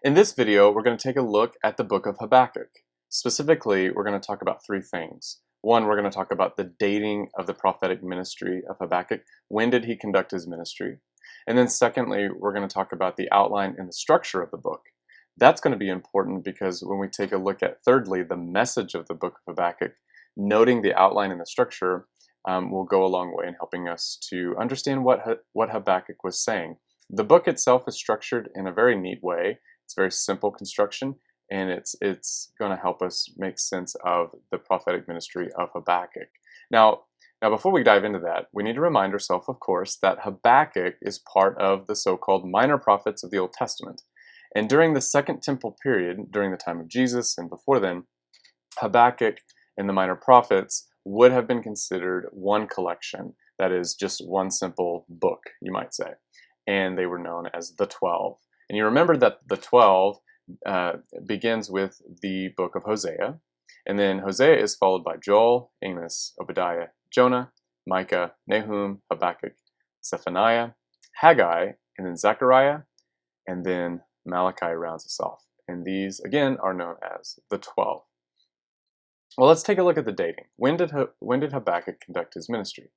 In this video, we're going to take a look at the book of Habakkuk. Specifically, we're going to talk about three things. One, we're going to talk about the dating of the prophetic ministry of Habakkuk. When did he conduct his ministry? And then secondly, we're going to talk about the outline and the structure of the book. That's going to be important because when we take a look at, thirdly, the message of the book of Habakkuk, noting the outline and the structure will go a long way in helping us to understand what Habakkuk was saying. The book itself is structured in a very neat way. It's very simple construction, and it's going to help us make sense of the prophetic ministry of Habakkuk. Now, before we dive into that, we need to remind ourselves, of course, that Habakkuk is part of the so-called minor prophets of the Old Testament. And during the Second Temple period, during the time of Jesus and before then, Habakkuk and the minor prophets would have been considered one collection, that is, just one simple book, you might say. And they were known as the 12. And you remember that the 12 begins with the book of Hosea, and then Hosea is followed by Joel, Amos, Obadiah, Jonah, Micah, Nahum, Habakkuk, Zephaniah, Haggai, and then Zechariah, and then Malachi rounds us off. And these, again, are known as the 12. Well, let's take a look at the dating. When did Habakkuk conduct his ministry?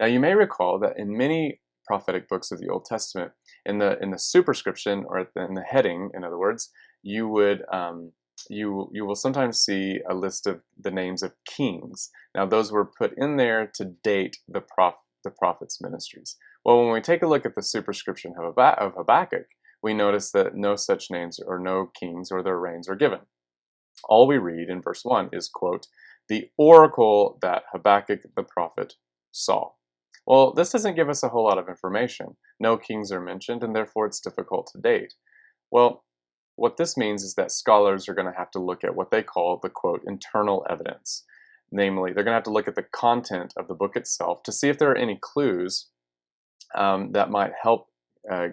Now, you may recall that in many prophetic books of the Old Testament, in the superscription, or in the heading, in other words, you will sometimes see a list of the names of kings. Now, those were put in there to date the prophet's ministries. Well, when we take a look at the superscription of Habakkuk, we notice that no such names or no kings or their reigns are given. All we read in verse 1 is, quote, "the oracle that Habakkuk the prophet saw." Well, this doesn't give us a whole lot of information. No kings are mentioned, and therefore it's difficult to date. Well, what this means is that scholars are going to have to look at what they call the, quote, internal evidence. Namely, they're going to have to look at the content of the book itself to see if there are any clues that might help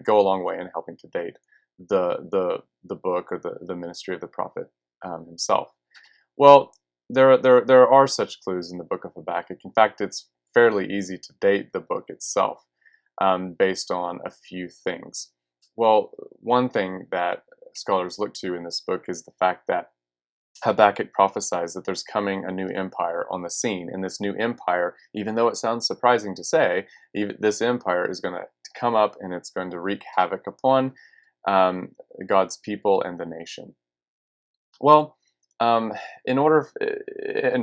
go a long way in helping to date the book or the ministry of the prophet himself. Well, there are such clues in the book of Habakkuk. In fact, it's fairly easy to date the book itself based on a few things. Well, one thing that scholars look to in this book is the fact that Habakkuk prophesies that there's coming a new empire on the scene. And this new empire, even though it sounds surprising to say, this empire is going to come up and it's going to wreak havoc upon God's people and the nation. Well, and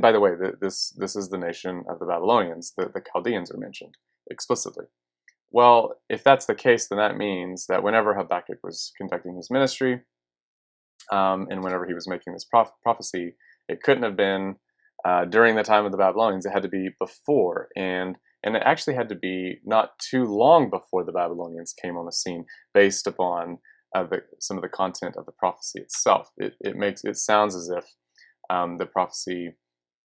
by the way, this is the nation of the Babylonians. The Chaldeans are mentioned explicitly. Well, if that's the case, then that means that whenever Habakkuk was conducting his ministry, and whenever he was making this prophecy, it couldn't have been during the time of the Babylonians. It had to be before, and it actually had to be not too long before the Babylonians came on the scene, based upon some of the content of the prophecy itself. It sounds as if the prophecy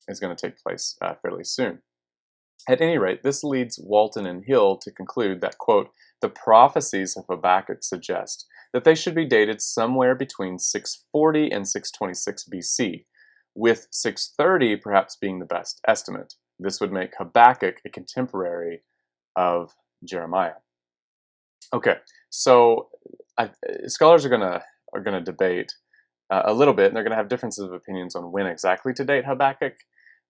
is going to take place fairly soon. At any rate, this leads Walton and Hill to conclude that, quote, "the prophecies of Habakkuk suggest that they should be dated somewhere between 640 and 626 BC, with 630 perhaps being the best estimate. This would make Habakkuk a contemporary of Jeremiah." Okay, so scholars are gonna debate a little bit, and they're gonna have differences of opinions on when exactly to date Habakkuk.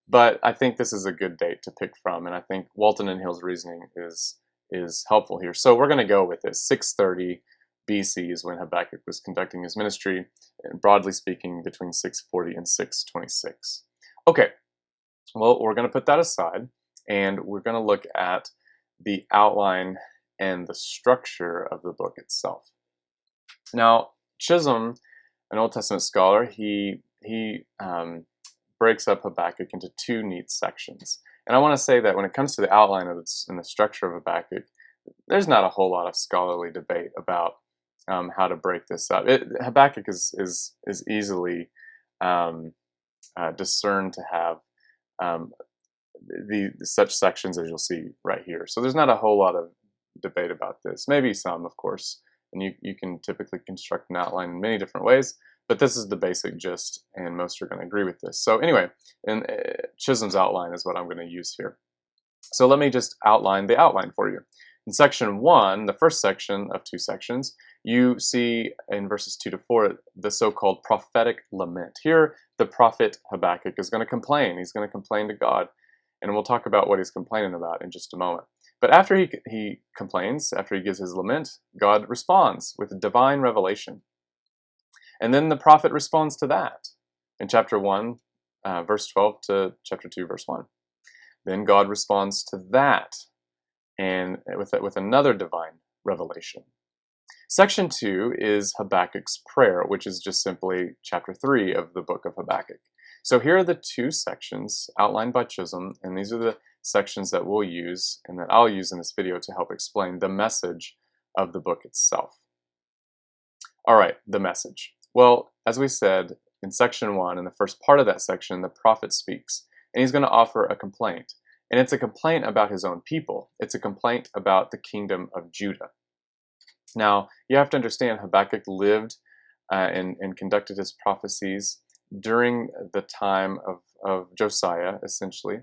But I think this is a good date to pick from, and I think Walton and Hill's reasoning is helpful here. So we're going to go with this. 630 BC is when Habakkuk was conducting his ministry, and broadly speaking, between 640 and 626. Okay, well, we're going to put that aside, and we're going to look at the outline and the structure of the book itself. Now, Chisholm, an Old Testament scholar, he breaks up Habakkuk into two neat sections. And I want to say that when it comes to the outline of and the structure of Habakkuk, there's not a whole lot of scholarly debate about how to break this up. Habakkuk is easily discerned to have such sections as you'll see right here. So there's not a whole lot of debate about this. Maybe some, of course, and you can typically construct an outline in many different ways. But this is the basic gist, and most are going to agree with this. So anyway, and Chisholm's outline is what I'm going to use here. So let me just outline the outline for you. In section 1, the first section of 2 sections, you see in verses 2 to 4 the so-called prophetic lament. Here, the prophet Habakkuk is going to complain. He's going to complain to God, and we'll talk about what he's complaining about in just a moment. But after he complains, after he gives his lament, God responds with divine revelation. And then the prophet responds to that in chapter 1, verse 12 to chapter 2, verse 1. Then God responds to that and with another divine revelation. Section 2 is Habakkuk's prayer, which is just simply chapter 3 of the book of Habakkuk. So here are the two sections outlined by Chisholm, and these are the sections that we'll use and that I'll use in this video to help explain the message of the book itself. All right, the message. Well, as we said in section 1, in the first part of that section, the prophet speaks, and he's going to offer a complaint. And it's a complaint about his own people. It's a complaint about the kingdom of Judah. Now, you have to understand Habakkuk lived and conducted his prophecies during the time of Josiah, essentially.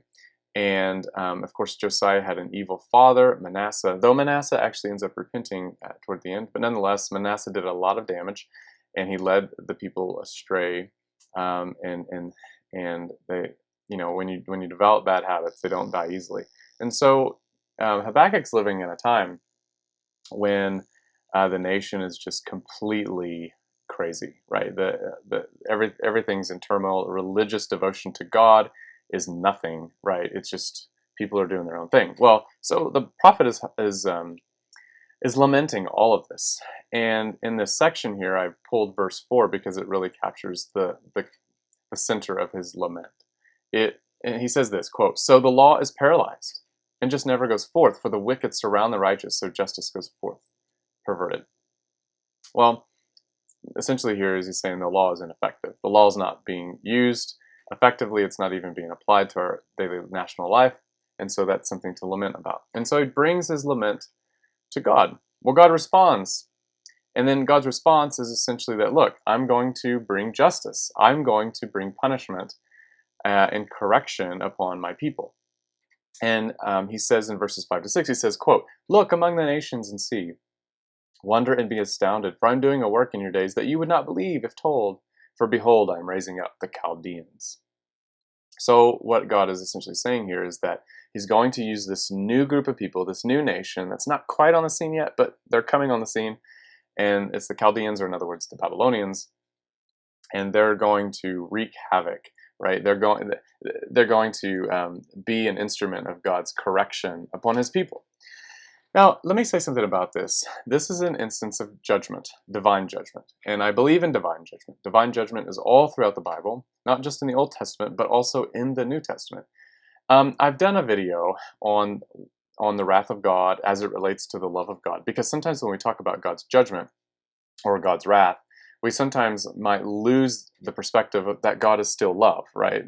And of course, Josiah had an evil father, Manasseh, though Manasseh actually ends up repenting toward the end. But nonetheless, Manasseh did a lot of damage, and he led the people astray. And they, when you develop bad habits, they don't die easily. And so Habakkuk's living in a time when the nation is just completely crazy, right? Everything's in turmoil. Religious devotion to God is nothing, right? It's just people are doing their own thing. Well, so the prophet is lamenting all of this, and in this section here, I've pulled verse 4 because it really captures the center of his lament. And he says this, quote, "So the law is paralyzed and just never goes forth, for the wicked surround the righteous, so justice goes forth perverted." Well, essentially here is he's saying the law is ineffective. The law is not being used effectively. It's not even being applied to our daily national life. And so that's something to lament about. And so he brings his lament to God. Well, God responds. And then God's response is essentially that, look, I'm going to bring justice. I'm going to bring punishment and correction upon my people. And he says in verses 5 to 6, he says, quote, "Look among the nations and see. Wonder and be astounded, for I'm doing a work in your days that you would not believe if told. For behold, I am raising up the Chaldeans." So what God is essentially saying here is that he's going to use this new group of people, this new nation that's not quite on the scene yet, but they're coming on the scene. And it's the Chaldeans, or in other words, the Babylonians. And they're going to wreak havoc, right? They're going to be an instrument of God's correction upon his people. Now, let me say something about this. This is an instance of judgment, divine judgment. And I believe in divine judgment. Divine judgment is all throughout the Bible, not just in the Old Testament, but also in the New Testament. I've done a video on the wrath of God as it relates to the love of God, because sometimes when we talk about God's judgment or God's wrath, we sometimes might lose the perspective of that God is still love, right?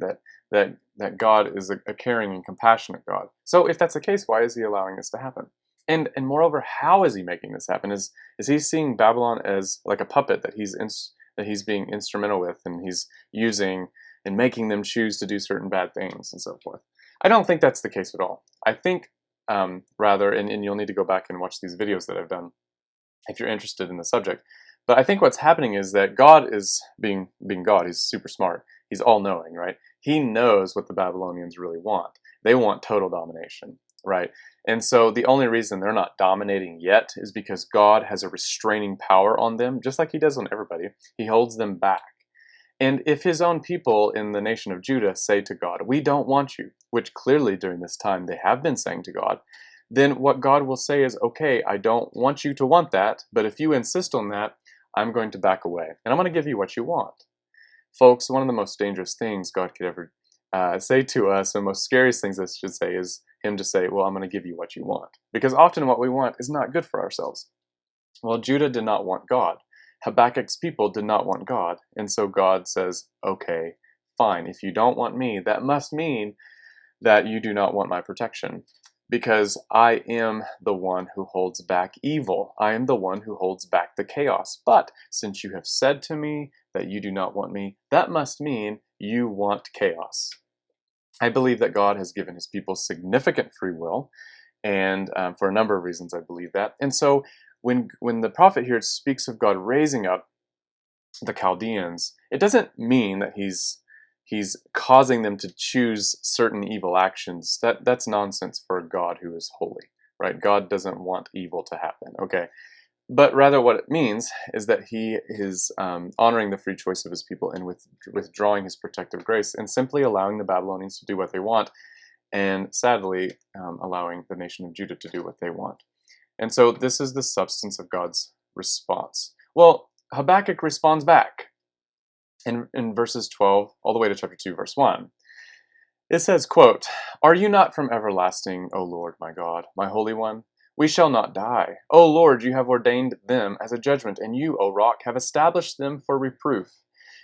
That God is a caring and compassionate God. So if that's the case, why is he allowing this to happen? And moreover, how is he making this happen? Is he seeing Babylon as like a puppet that he's being instrumental with, and he's using and making them choose to do certain bad things and so forth? I don't think that's the case at all. I think rather, and you'll need to go back and watch these videos that I've done if you're interested in the subject. But I think what's happening is that God is being God. He's super smart. He's all-knowing, right? He knows what the Babylonians really want. They want total domination, right? And so the only reason they're not dominating yet is because God has a restraining power on them, just like he does on everybody. He holds them back. And if his own people in the nation of Judah say to God, "We don't want you," which clearly during this time they have been saying to God, then what God will say is, "Okay, I don't want you to want that, but if you insist on that, I'm going to back away, and I'm going to give you what you want." Folks, one of the most dangerous things God could ever say to us, the most scariest things I should say, is him to say, "Well, I'm going to give you what you want." Because often what we want is not good for ourselves. Well, Judah did not want God. Habakkuk's people did not want God. And so God says, "Okay, fine. If you don't want me, that must mean that you do not want my protection. Because I am the one who holds back evil. I am the one who holds back the chaos. But since you have said to me that you do not want me, that must mean you want chaos." I believe that God has given his people significant free will, and for a number of reasons I believe that. And so when the prophet here speaks of God raising up the Chaldeans, it doesn't mean that he's causing them to choose certain evil actions. That's nonsense for a God who is holy, right? God doesn't want evil to happen, okay? But rather what it means is that he is honoring the free choice of his people and withdrawing his protective grace and simply allowing the Babylonians to do what they want, and sadly allowing the nation of Judah to do what they want. And so this is the substance of God's response. Well, Habakkuk responds back in verses 12 all the way to chapter 2, verse 1. It says, quote, "Are you not from everlasting, O Lord, my God, my Holy One? We shall not die. O Lord, you have ordained them as a judgment, and you, O Rock, have established them for reproof.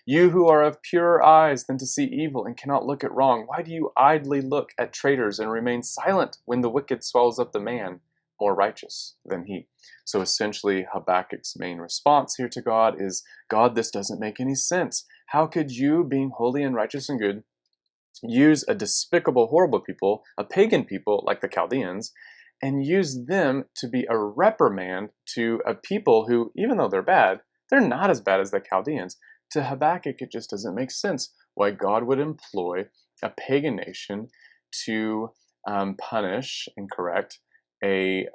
You who are of purer eyes than to see evil and cannot look at wrong, why do you idly look at traitors and remain silent when the wicked swallows up the man more righteous than he?" So essentially, Habakkuk's main response here to God is, God, this doesn't make any sense. How could you, being holy and righteous and good, use a despicable, horrible people, a pagan people like the Chaldeans, and use them to be a reprimand to a people who, even though they're bad, they're not as bad as the Chaldeans. To Habakkuk, it just doesn't make sense why God would employ a pagan nation to punish and correct a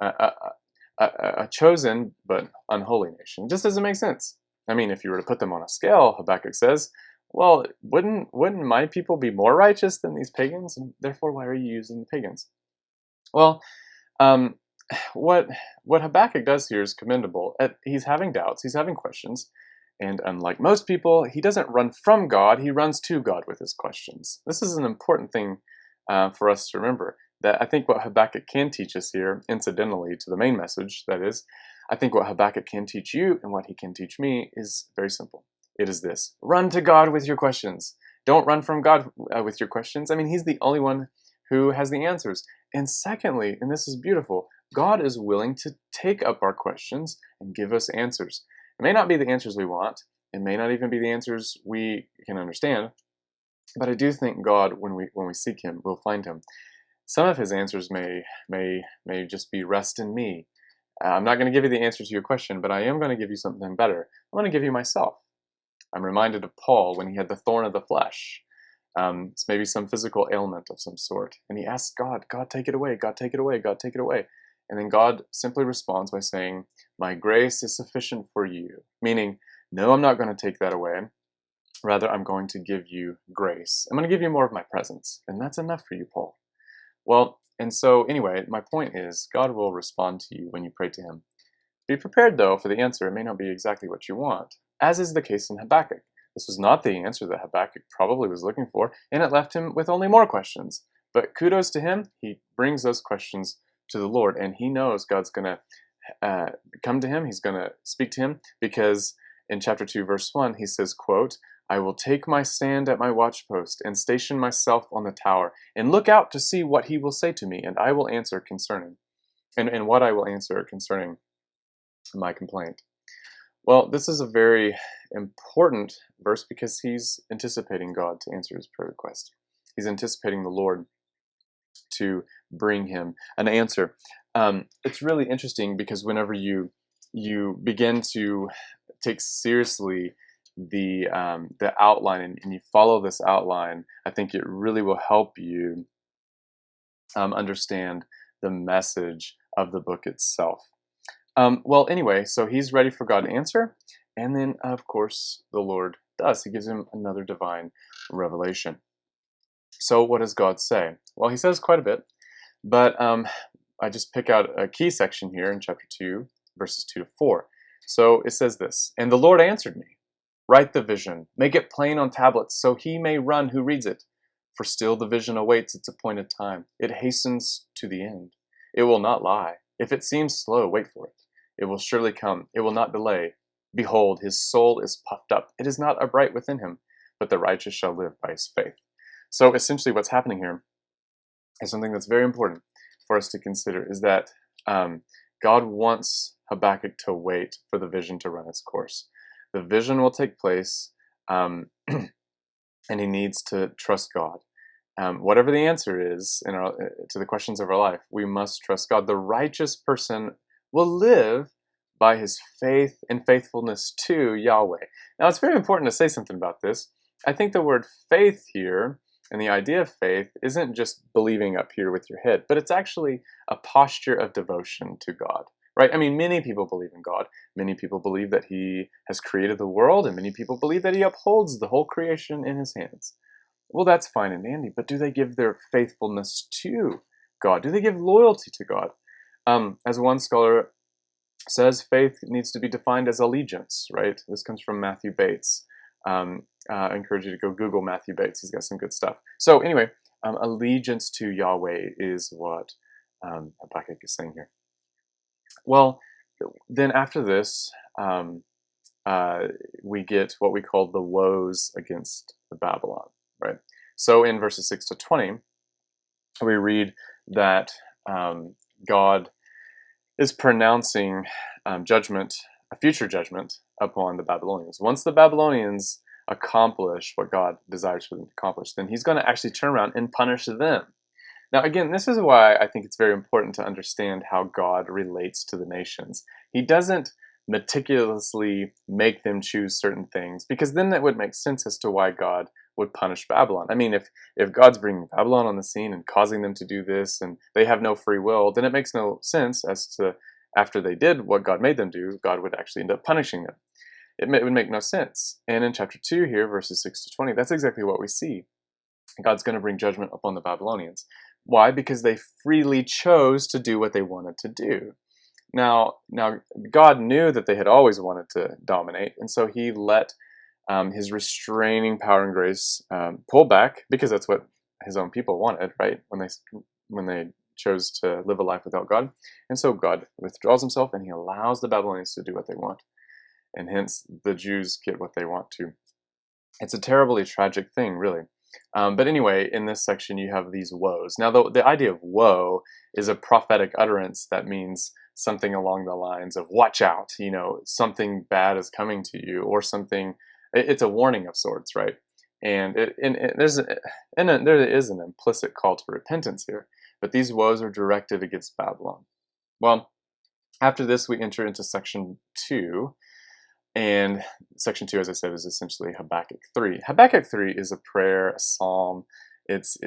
chosen but unholy nation. It just doesn't make sense. I mean, if you were to put them on a scale, Habakkuk says, well, wouldn't my people be more righteous than these pagans? And therefore, why are you using the pagans? Well, what Habakkuk does here is commendable. He's having doubts, he's having questions, and unlike most people, he doesn't run from God, he runs to God with his questions. This is an important thing for us to remember, that I think what Habakkuk can teach us here, incidentally to the main message, that is, I think what Habakkuk can teach you and what he can teach me is very simple. It is this: run to God with your questions. Don't run from God with your questions. I mean, he's the only one who has the answers. And secondly, and this is beautiful, God is willing to take up our questions and give us answers. It may not be the answers we want. It may not even be the answers we can understand. But I do think God, when we seek him, we'll find him. Some of his answers may just be rest in me. I'm not going to give you the answer to your question, but I am going to give you something better. I'm going to give you myself. I'm reminded of Paul when he had the thorn of the flesh. It's maybe some physical ailment of some sort. And he asks God, God, take it away, God, take it away, God, take it away. And then God simply responds by saying, my grace is sufficient for you. Meaning, no, I'm not going to take that away. Rather, I'm going to give you grace. I'm going to give you more of my presence. And that's enough for you, Paul. Well, and so anyway, my point is, God will respond to you when you pray to him. Be prepared, though, for the answer. It may not be exactly what you want, as is the case in Habakkuk. This was not the answer that Habakkuk probably was looking for, and it left him with only more questions. But kudos to him, he brings those questions to the Lord, and he knows God's going to come to him, he's going to speak to him, because in chapter 2, verse 1, he says, quote, I will take my stand at my watchpost and station myself on the tower and look out to see what he will say to me, and I will answer concerning, and what I will answer concerning my complaint. Well, this is a very important verse because he's anticipating God to answer his prayer request. He's anticipating the Lord to bring him an answer. It's really interesting because whenever you begin to take seriously the outline and you follow this outline, I think it really will help you understand the message of the book itself. Well, anyway, so he's ready for God to answer, and then, of course, the Lord does. He gives him another divine revelation. So what does God say? Well, he says quite a bit, but I just pick out a key section here in chapter 2, verses 2 to 4. So it says this, and the Lord answered me, write the vision, make it plain on tablets, so he may run who reads it. For still the vision awaits its appointed time. It hastens to the end. It will not lie. If it seems slow, wait for it. It will surely come. It will not delay. Behold, his soul is puffed up. It is not upright within him, but the righteous shall live by his faith. So essentially what's happening here is something that's very important for us to consider, is that God wants Habakkuk to wait for the vision to run its course. The vision will take place, and he needs to trust God. Whatever the answer is to the questions of our life, we must trust God. The righteous person will live by his faith and faithfulness to Yahweh. Now, it's very important to say something about this. I think the word faith here and the idea of faith isn't just believing up here with your head, but it's actually a posture of devotion to God, right? I mean, many people believe in God. Many people believe that he has created the world, and many people believe that he upholds the whole creation in his hands. Well, that's fine and dandy, but do they give their faithfulness to God? Do they give loyalty to God? As one scholar says, faith needs to be defined as allegiance, right? This comes from Matthew Bates. I encourage you to go Google Matthew Bates. He's got some good stuff. So anyway, allegiance to Yahweh is what Habakkuk is saying here. Well, then after this, we get what we call the woes against the Babylon, right? So in verses 6 to 20, we read that God is pronouncing judgment, a future judgment upon the Babylonians. Once the Babylonians accomplish what God desires for them to accomplish, then he's going to actually turn around and punish them. Now, again, this is why I think it's very important to understand how God relates to the nations. He doesn't meticulously make them choose certain things, because then that would make sense as to why God would punish Babylon. I mean, if God's bringing Babylon on the scene and causing them to do this, and they have no free will, then it makes no sense as to after they did what God made them do, God would actually end up punishing them. It would make no sense. And in chapter 2 here, verses 6 to 20, that's exactly what we see. God's going to bring judgment upon the Babylonians. Why? Because they freely chose to do what they wanted to do. Now, God knew that they had always wanted to dominate, and so he let his restraining power and grace pull back, because that's what his own people wanted, right? When they chose to live a life without God. And so God withdraws himself, and he allows the Babylonians to do what they want. And hence, the Jews get what they want to. It's a terribly tragic thing, really. But anyway, in this section, you have these woes. Now, the idea of woe is a prophetic utterance that means something along the lines of "watch out," something bad is coming to you, or something. It's a warning of sorts, right? And there is an implicit call to repentance here. But these woes are directed against Babylon. Well, after this, we enter into section 2. And section 2, as I said, is essentially Habakkuk 3. Habakkuk 3 is a prayer, a psalm. It's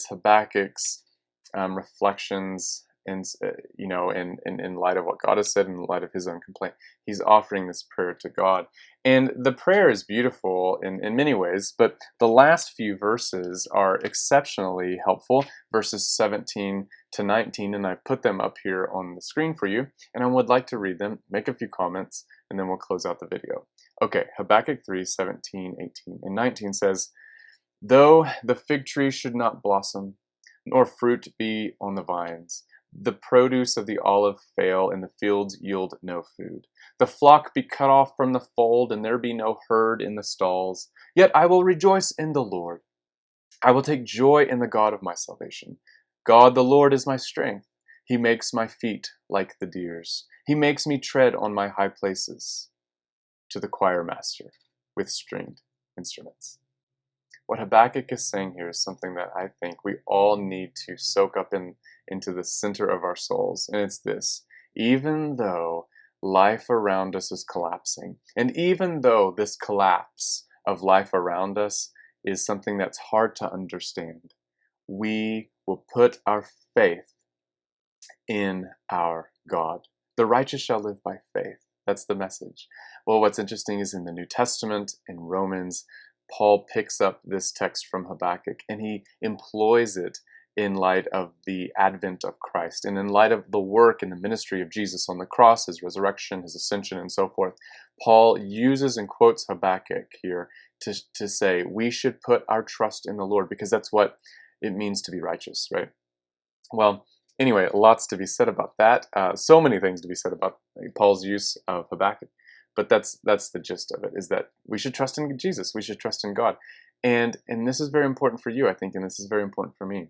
Habakkuk's reflections, and in light of what God has said, in light of his own complaint, he's offering this prayer to God. And the prayer is beautiful in many ways, but the last few verses are exceptionally helpful, verses 17 to 19, and I put them up here on the screen for you, and I would like to read them, make a few comments, and then we'll close out the video. Okay, Habakkuk 3, 17, 18, and 19 says, "Though the fig tree should not blossom, nor fruit be on the vines, the produce of the olive fail, and the fields yield no food. The flock be cut off from the fold, and there be no herd in the stalls. Yet I will rejoice in the Lord. I will take joy in the God of my salvation. God the Lord is my strength. He makes my feet like the deer's. He makes me tread on my high places." To the choir master with stringed instruments. What Habakkuk is saying here is something that I think we all need to soak up into the center of our souls, and it's this: even though life around us is collapsing, and even though this collapse of life around us is something that's hard to understand, we will put our faith in our God. The righteous shall live by faith. That's the message. Well, what's interesting is in the New Testament, in Romans, Paul picks up this text from Habakkuk, and he employs it in light of the advent of Christ, and in light of the work and the ministry of Jesus on the cross, his resurrection, his ascension, and so forth. Paul uses and quotes Habakkuk here to say we should put our trust in the Lord, because that's what it means to be righteous, right? Well, anyway, lots to be said about that. So many things to be said about Paul's use of Habakkuk. But that's the gist of it, is that we should trust in Jesus. We should trust in God. And this is very important for you, I think, and this is very important for me.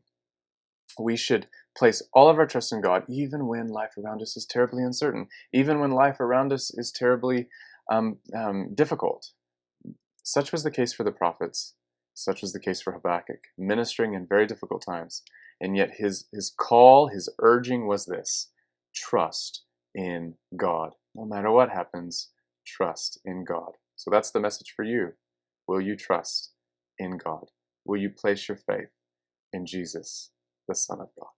We should place all of our trust in God, even when life around us is terribly uncertain, even when life around us is terribly difficult. Such was the case for the prophets. Such was the case for Habakkuk, ministering in very difficult times. And yet his call, his urging was this: trust in God. No matter what happens, trust in God. So that's the message for you. Will you trust in God? Will you place your faith in Jesus, the Son of God?